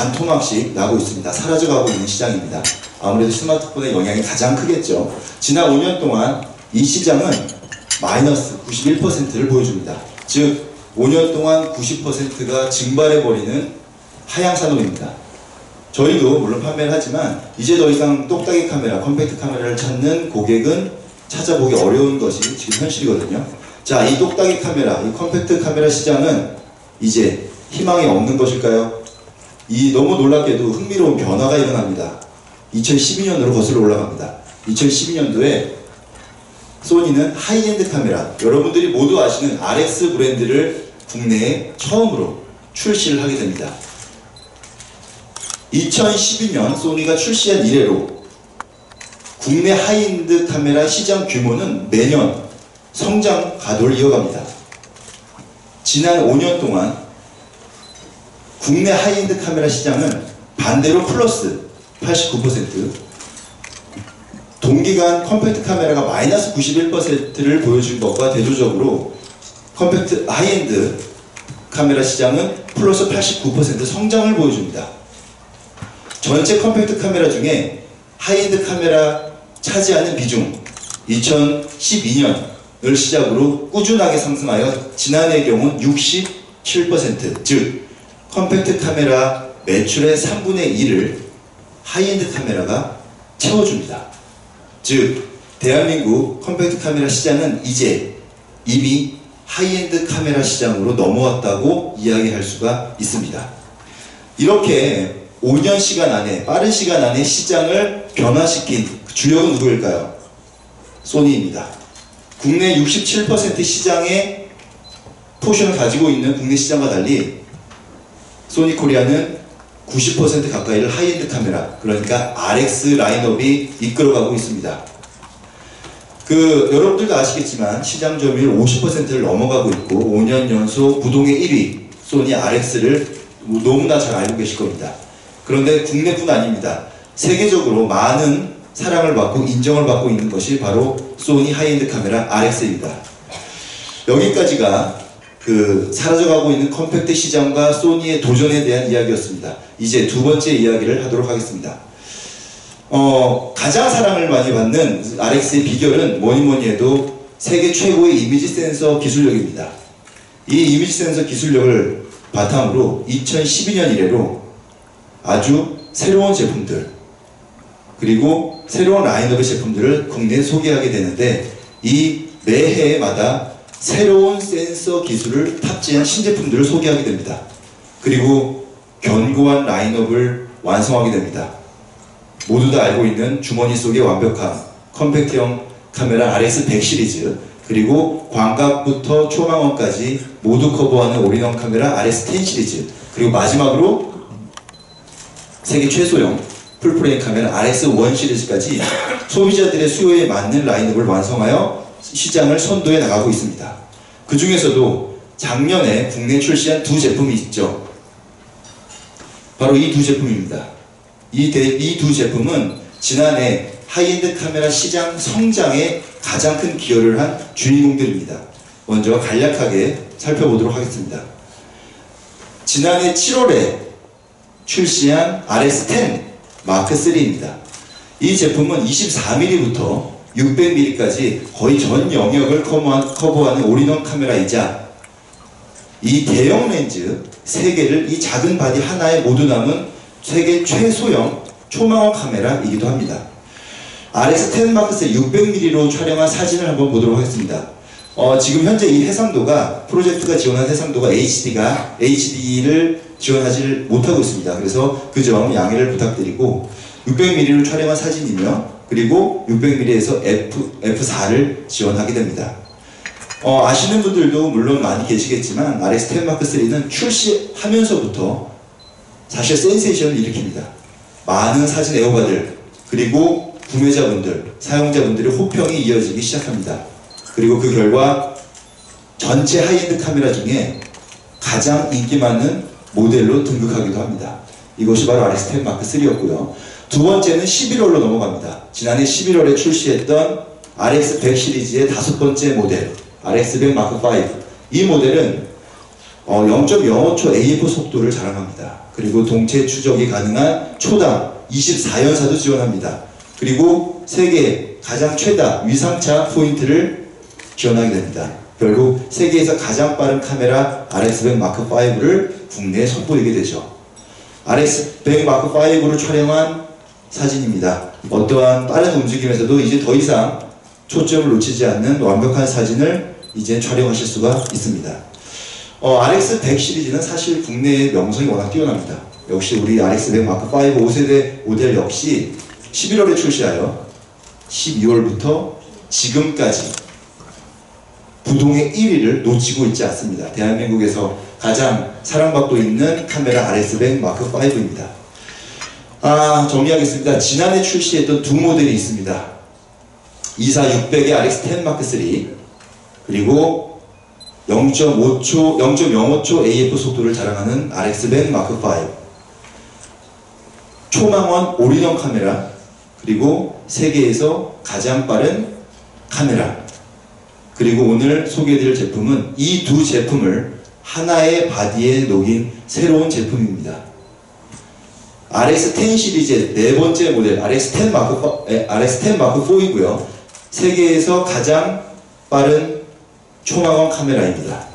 반토막씩 나고 있습니다. 사라져가고 있는 시장입니다. 아무래도 스마트폰의 영향이 가장 크겠죠. 지난 5년 동안 이 시장은 마이너스 91%를 보여줍니다. 즉 5년 동안 90%가 증발해버리는 하향산업입니다. 저희도 물론 판매를 하지만 이제 더 이상 똑딱이 카메라, 컴팩트 카메라를 찾는 고객은 찾아보기 어려운 것이 지금 현실이거든요. 자, 이 똑딱이 카메라, 이 컴팩트 카메라 시장은 이제 희망이 없는 것일까요? 이 너무 놀랍게도 흥미로운 변화가 일어납니다. 2012년으로 거슬러 올라갑니다. 2012년도에 소니는 하이엔드 카메라, 여러분들이 모두 아시는 RX 브랜드를 국내에 처음으로 출시를 하게 됩니다. 2012년 소니가 출시한 이래로 국내 하이엔드 카메라 시장 규모는 매년 성장 가도를 이어갑니다. 지난 5년 동안 국내 하이엔드 카메라 시장은 반대로 플러스 89%, 동기간 컴팩트 카메라가 마이너스 91%를 보여준 것과 대조적으로 컴팩트 하이엔드 카메라 시장은 플러스 89% 성장을 보여줍니다. 전체 컴팩트 카메라 중에 하이엔드 카메라 차지하는 비중 2012년을 시작으로 꾸준하게 상승하여 지난해의 경우는 67%, 즉 컴팩트 카메라 매출의 3분의 1을 하이엔드 카메라가 채워줍니다. 즉 대한민국 컴팩트 카메라 시장은 이제 이미 하이엔드 카메라 시장으로 넘어왔다고 이야기할 수가 있습니다. 이렇게 5년 시간 안에, 빠른 시간 안에 시장을 변화시킨 주역은 누구일까요? 소니입니다. 국내 67% 시장의 포션을 가지고 있는 국내 시장과 달리 소니 코리아는 90% 가까이를 하이엔드 카메라, 그러니까 RX 라인업이 이끌어가고 있습니다. 여러분들도 아시겠지만 시장 점유율 50%를 넘어가고 있고 5년 연속 부동의 1위 소니 RX를 너무나 잘 알고 계실 겁니다. 그런데 국내뿐 아닙니다. 세계적으로 많은 사랑을 받고 인정을 받고 있는 것이 바로 소니 하이엔드 카메라 RX입니다. 여기까지가 사라져가고 있는 컴팩트 시장과 소니의 도전에 대한 이야기였습니다. 이제 두 번째 이야기를 하도록 하겠습니다. 가장 사랑을 많이 받는 RX의 비결은 뭐니 해도 세계 최고의 이미지 센서 기술력입니다. 이 이미지 센서 기술력을 바탕으로 2012년 이래로 아주 새로운 제품들 그리고 새로운 라인업의 제품들을 국내에 소개하게 되는데 이 매해마다 새로운 센서 기술을 탑재한 신제품들을 소개하게 됩니다. 그리고 견고한 라인업을 완성하게 됩니다. 모두 다 알고 있는 주머니 속의 완벽함, 컴팩트형 카메라 RX100 시리즈, 그리고 광각부터 초망원까지 모두 커버하는 올인원 카메라 RX10 시리즈, 그리고 마지막으로 세계 최소형 풀프레임 카메라 RX1 시리즈까지 소비자들의 수요에 맞는 라인업을 완성하여 시장을 선도해 나가고 있습니다. 그 중에서도 작년에 국내에 출시한 두 제품이 있죠. 바로 이 두 제품입니다. 이 두 제품은 지난해 하이엔드 카메라 시장 성장에 가장 큰 기여를 한 주인공들입니다. 먼저 간략하게 살펴보도록 하겠습니다. 지난해 7월에 출시한 RX10 마크3입니다. 이 제품은 24mm부터 600mm까지 거의 전 영역을 커버하는 올인원 카메라이자 이 대형 렌즈 3개를 이 작은 바디 하나에 모두 담은 세계 최소형 초망원 카메라이기도 합니다. RX10 마크3 600mm로 촬영한 사진을 한번 보도록 하겠습니다. 지금 현재 이 해상도가, 프로젝트가 지원한 해상도가 HD를 지원하지 못하고 있습니다. 그래서 그 점 양해를 부탁드리고 600mm로 촬영한 사진이며 그리고 600mm에서 F4를 지원하게 됩니다. 아시는 분들도 물론 많이 계시겠지만 RX10 마크3는 출시하면서부터 사실 센세이션을 일으킵니다. 많은 사진 애호가들 그리고 구매자분들, 사용자분들의 호평이 이어지기 시작합니다. 그리고 그 결과 전체 하이엔드 카메라 중에 가장 인기 많은 모델로 등극하기도 합니다. 이것이 바로 RX10 마크3였고요. 두 번째는 11월로 넘어갑니다. 지난해 11월에 출시했던 RX100 시리즈의 5번째 모델 RX100 마크5. 이 모델은 0.05초 AF 속도를 자랑합니다. 그리고 동체 추적이 가능한 초당 24연사도 지원합니다. 그리고 세계 가장 최다 위상차 포인트를 지원하게 됩니다. 결국 세계에서 가장 빠른 카메라 RX100 마크5를 국내에 선보이게 되죠. RX100 마크5를 촬영한 사진입니다. 어떠한 빠른 움직임에서도 이제 더 이상 초점을 놓치지 않는 완벽한 사진을 이제 촬영하실 수가 있습니다. RX100 시리즈는 사실 국내의 명성이 워낙 뛰어납니다. 역시 우리 RX100 마크5 5세대 모델 역시 11월에 출시하여 12월부터 지금까지 부동의 1위를 놓치고 있지 않습니다. 대한민국에서 가장 사랑받고 있는 카메라 RX100 마크5입니다. 정리하겠습니다. 지난해 출시했던 두 모델이 있습니다. 24600의 RX10 마크3 그리고 0.05초 AF 속도를 자랑하는 RX100 마크5 초망원 올인원 카메라 그리고 세계에서 가장 빠른 카메라 그리고 오늘 소개해드릴 제품은 이 두 제품을 하나의 바디에 녹인 새로운 제품입니다. RX10 시리즈의 네 번째 모델 RX10 마크4이고요. 세계에서 가장 빠른 초망원 카메라입니다.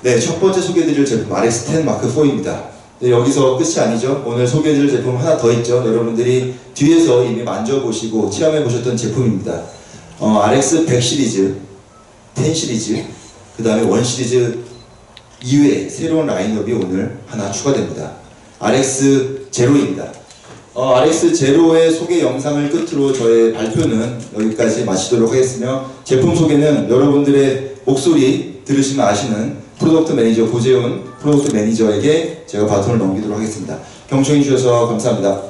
네, 첫 번째 소개해드릴 제품 RX10 마크4입니다. 네, 여기서 끝이 아니죠. 오늘 소개해드릴 제품 하나 더 있죠. 여러분들이 뒤에서 이미 만져보시고 체험해보셨던 제품입니다. RX100 시리즈, 10 시리즈, 그 다음에 1 시리즈 이외에 새로운 라인업이 오늘 하나 추가됩니다. RX0입니다. RX0의 소개 영상을 끝으로 저의 발표는 여기까지 마치도록 하겠으며 제품 소개는 여러분들의 목소리 들으시면 아시는 프로덕트 매니저 고재훈 프로덕트 매니저에게 제가 바톤을 넘기도록 하겠습니다. 경청해 주셔서 감사합니다.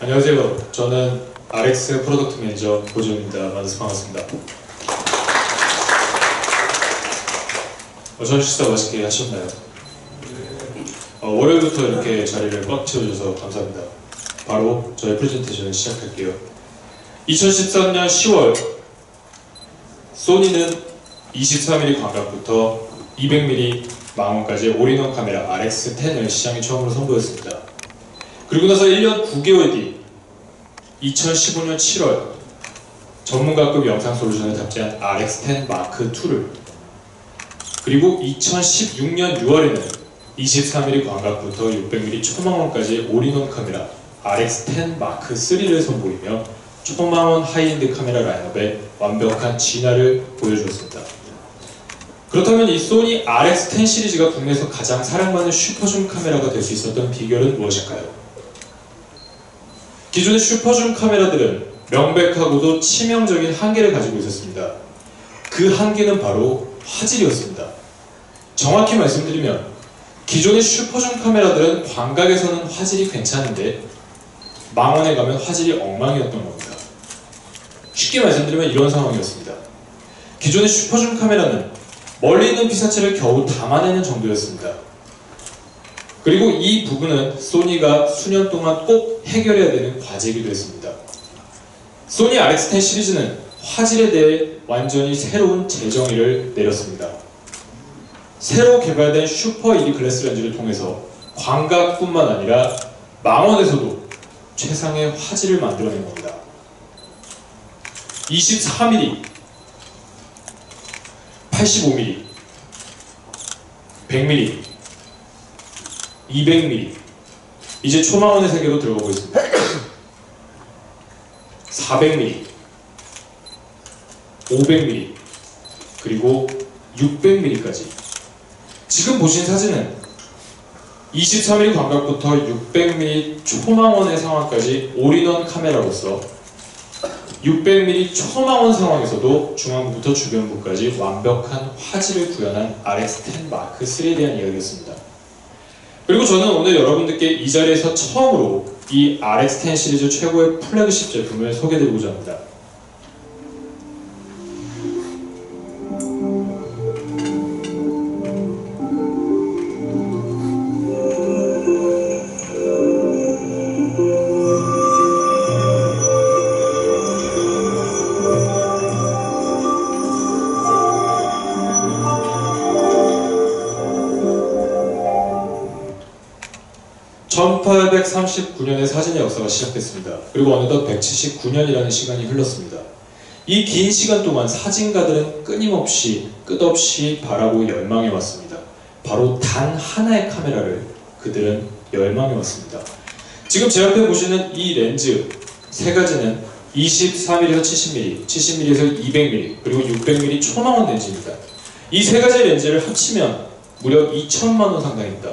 안녕하세요. 저는 RX 프로덕트 매니저 고재훈입니다. 만나서 반갑습니다. 저녁 식사 맛있게 하셨나요? 월요일부터 이렇게 자리를 꽉 채워줘서 감사합니다. 바로 저희 프레젠테이션을 시작할게요. 2013년 10월 소니는 23mm 광각부터 200mm 망원까지 올인원 카메라 RX10을 시장에 처음으로 선보였습니다. 그리고 나서 1년 9개월 뒤 2015년 7월 전문가급 영상 솔루션을 탑재한 RX10 Mark II를, 그리고 2016년 6월에는 23mm 광각부터 600mm 초망원까지의 올인원 카메라 RX10 Mark III를 선보이며 초망원 하이엔드 카메라 라인업의 완벽한 진화를 보여주었습니다. 그렇다면 이 소니 RX10 시리즈가 국내에서 가장 사랑받는 슈퍼줌 카메라가 될 수 있었던 비결은 무엇일까요? 기존의 슈퍼줌 카메라들은 명백하고도 치명적인 한계를 가지고 있었습니다. 그 한계는 바로 화질이었습니다. 정확히 말씀드리면 기존의 슈퍼줌 카메라들은 광각에서는 화질이 괜찮은데 망원에 가면 화질이 엉망이었던 겁니다. 쉽게 말씀드리면 이런 상황이었습니다. 기존의 슈퍼줌 카메라는 멀리 있는 피사체를 겨우 담아내는 정도였습니다. 그리고 이 부분은 소니가 수년 동안 꼭 해결해야 되는 과제이기도 했습니다. 소니 RX10 시리즈는 화질에 대해 완전히 새로운 재정의를 내렸습니다. 새로 개발된 슈퍼 1위 글래스 렌즈를 통해서 광각뿐만 아니라 망원에서도 최상의 화질을 만들어낸 겁니다. 24mm, 85mm, 100mm, 200mm, 이제 초망원의 세계로 들어가고 있습니다. 400mm, 500mm, 그리고 600mm까지. 지금 보신 사진은 23mm 광각부터 600mm 초망원의 상황까지 올인원 카메라로서 600mm 초망원 상황에서도 중앙부부터 주변부까지 완벽한 화질을 구현한 RX10 Mark III에 대한 이야기였습니다. 그리고 저는 오늘 여러분들께 이 자리에서 처음으로 이 RX10 시리즈 최고의 플래그십 제품을 소개해드리고자 합니다. (1839년에) 1839년의 사진의 역사가 시작됐습니다. 그리고 어느덧 179년이라는 시간이 흘렀습니다. 이 긴 시간 동안 사진가들은 끊임없이 끝없이 바라고 열망해왔습니다. 바로 단 하나의 카메라를 그들은 열망해왔습니다. 지금 제 앞에 보시는 이 렌즈 세 가지는 24mm에서 70mm, 70mm에서 200mm, 그리고 600mm 초망원 렌즈입니다. 이 세 가지 렌즈를 합치면 무려 2천만 원 상당입니다.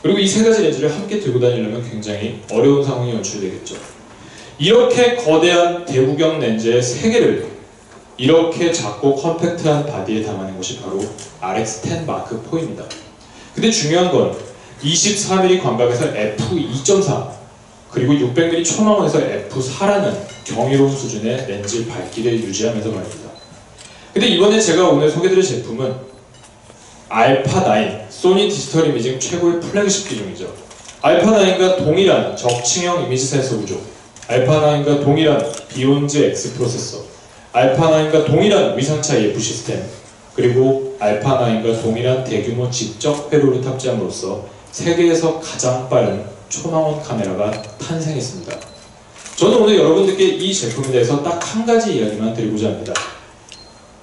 그리고 이 세 가지 렌즈를 함께 들고 다니려면 굉장히 어려운 상황이 연출되겠죠. 이렇게 거대한 대구경 렌즈의 세 개를 이렇게 작고 컴팩트한 바디에 담아낸 것이 바로 RX10 Mark IV입니다. 근데 중요한 건 24mm 광각에서 f2.4 그리고 600mm 초망원에서 f4라는 경이로운 수준의 렌즈 밝기를 유지하면서 말입니다. 근데 이번에 제가 오늘 소개드릴 제품은 알파9, 소니 디지털 이미징 최고의 플래그십 기종이죠. 알파9과 동일한 적층형 이미지 센서 구조, 알파9과 동일한 비욘즈 X 프로세서, 알파9과 동일한 위상차 EF 시스템, 그리고 알파9과 동일한 대규모 직접 회로를 탑재함으로써 세계에서 가장 빠른 초망원 카메라가 탄생했습니다. 저는 오늘 여러분들께 이 제품에 대해서 딱 한 가지 이야기만 드리고자 합니다.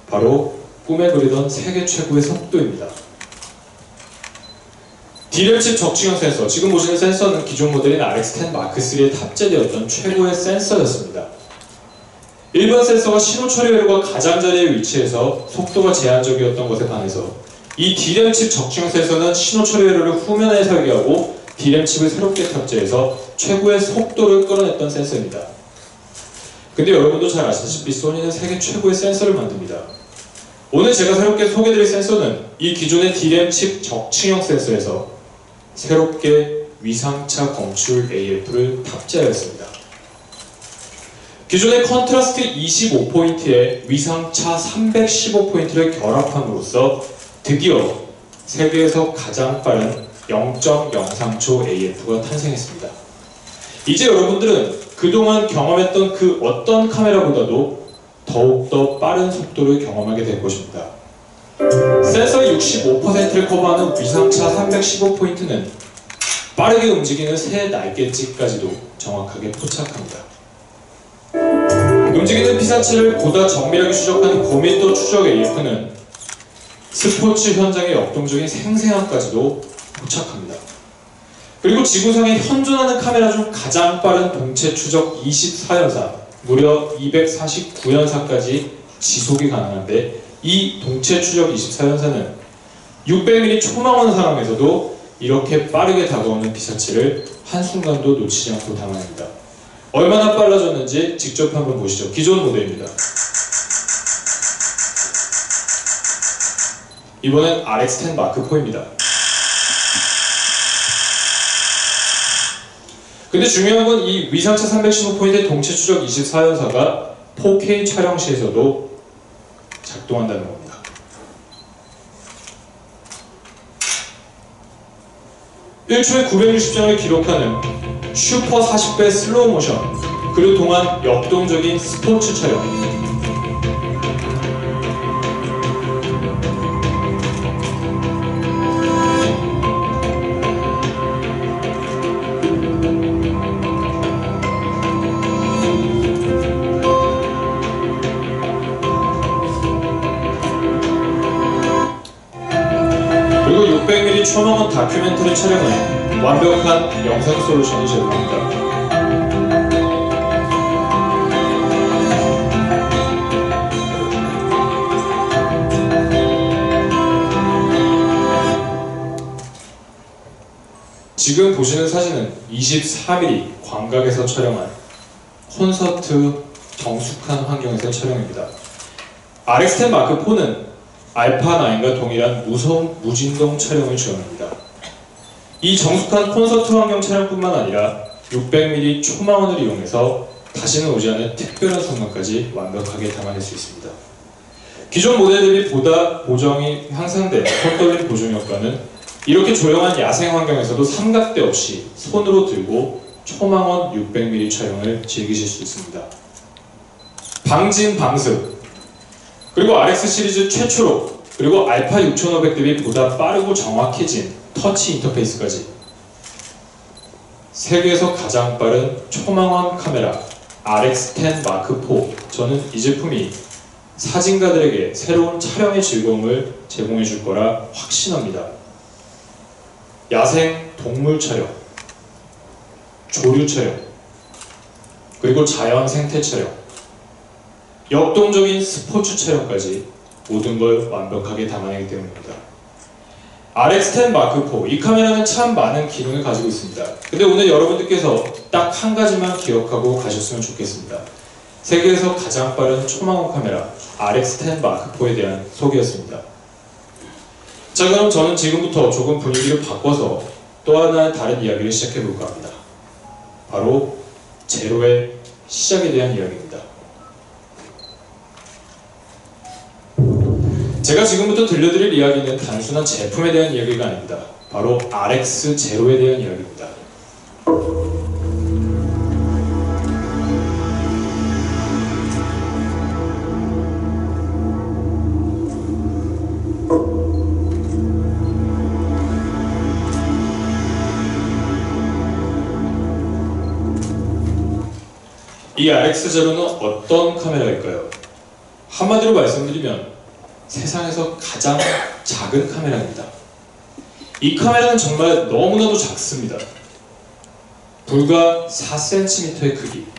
바로 꿈에 그리던 세계 최고의 속도입니다. D램칩 적층형 센서, 지금 보시는 센서는 기존 모델인 RX10 Mark III에 탑재되었던 최고의 센서였습니다. 일반 센서가 신호 처리 회로가 가장자리에 위치해서 속도가 제한적이었던 것에 반해서 이 D램칩 적층형 센서는 신호 처리 회로를 후면에 설계하고 D램칩을 새롭게 탑재해서 최고의 속도를 끌어냈던 센서입니다. 근데 여러분도 잘 아시다시피 소니는 세계 최고의 센서를 만듭니다. 오늘 제가 새롭게 소개드릴 센서는 이 기존의 D램칩 적층형 센서에서 새롭게 위상차 검출 AF를 탑재하였습니다. 기존의 컨트라스트 25포인트에 위상차 315포인트를 결합함으로써 드디어 세계에서 가장 빠른 0.03초 AF가 탄생했습니다. 이제 여러분들은 그동안 경험했던 그 어떤 카메라보다도 더욱더 빠른 속도를 경험하게 될 것입니다. 센서의 65%를 커버하는 위상차 315포인트는 빠르게 움직이는 새 날갯짓까지도 정확하게 포착합니다. 움직이는 피사체를 보다 정밀하게 추적하는 고밀도 추적 AF는 스포츠 현장의 역동적인 생생함까지도 포착합니다. 그리고 지구상에 현존하는 카메라 중 가장 빠른 동체 추적 24연사, 무려 249연사까지 지속이 가능한데, 이 동체 추적 24연사는 600mm 초망원 상황에서도 이렇게 빠르게 다가오는 피사체를 한순간도 놓치지 않고 담아냅니다. 얼마나 빨라졌는지 직접 한번 보시죠. 기존 모델입니다. 이번엔 RX-10 마크4입니다. 근데 중요한 건 이 위상차 315포인트의 동체 추적 24연사가 4K 촬영 시에서도 작동한다는 겁니다. (1초에 960장을) 기록하는 슈퍼 40배 슬로우 모션, 그리고 동안 역동적인 스포츠 촬영. 그리고 600mm 초망원 다큐멘터리 촬영은 완벽한 영상 솔루션이 제공합니다. 지금 보시는 사진은 24mm 광각에서 촬영한 콘서트 정숙한 환경에서 촬영입니다. RX-10 마크4는 알파9과 동일한 무진동 촬영을 지원합니다. 이 정숙한 콘서트 환경 촬영뿐만 아니라 600mm 초망원을 이용해서 다시는 오지 않은 특별한 순간까지 완벽하게 담아낼 수 있습니다. 기존 모델 대비 보다 보정이 향상된 손떨림 보정 효과는 이렇게 조용한 야생 환경에서도 삼각대 없이 손으로 들고 초망원 600mm 촬영을 즐기실 수 있습니다. 방진 방습, 그리고 RX 시리즈 최초로, 그리고 알파 6500 대비 보다 빠르고 정확해진 터치 인터페이스까지, 세계에서 가장 빠른 초망원 카메라 RX-10 마크4. 저는 이 제품이 사진가들에게 새로운 촬영의 즐거움을 제공해 줄 거라 확신합니다. 야생 동물 촬영, 조류 촬영, 그리고 자연 생태 촬영, 역동적인 스포츠 촬영까지 모든 걸 완벽하게 담아내기 때문입니다. RX-10 마크4, 이 카메라는 참 많은 기능을 가지고 있습니다. 근데 오늘 여러분들께서 딱 한 가지만 기억하고 가셨으면 좋겠습니다. 세계에서 가장 빠른 초망원 카메라 RX-10 마크4에 대한 소개였습니다. 자, 그럼 저는 지금부터 조금 분위기를 바꿔서 또 하나의 다른 이야기를 시작해 볼까 합니다. 바로 제로의 시작에 대한 이야기입니다. 제가 지금부터 들려드릴 이야기는 단순한 제품에 대한 이야기가 아닙니다. 바로 RX-0에 대한 이야기입니다. 이 RX-0는 어떤 카메라일까요? 한마디로 말씀드리면 세상에서 가장 작은 카메라입니다. 이 카메라는 정말 너무나도 작습니다. 불과 4cm의 크기.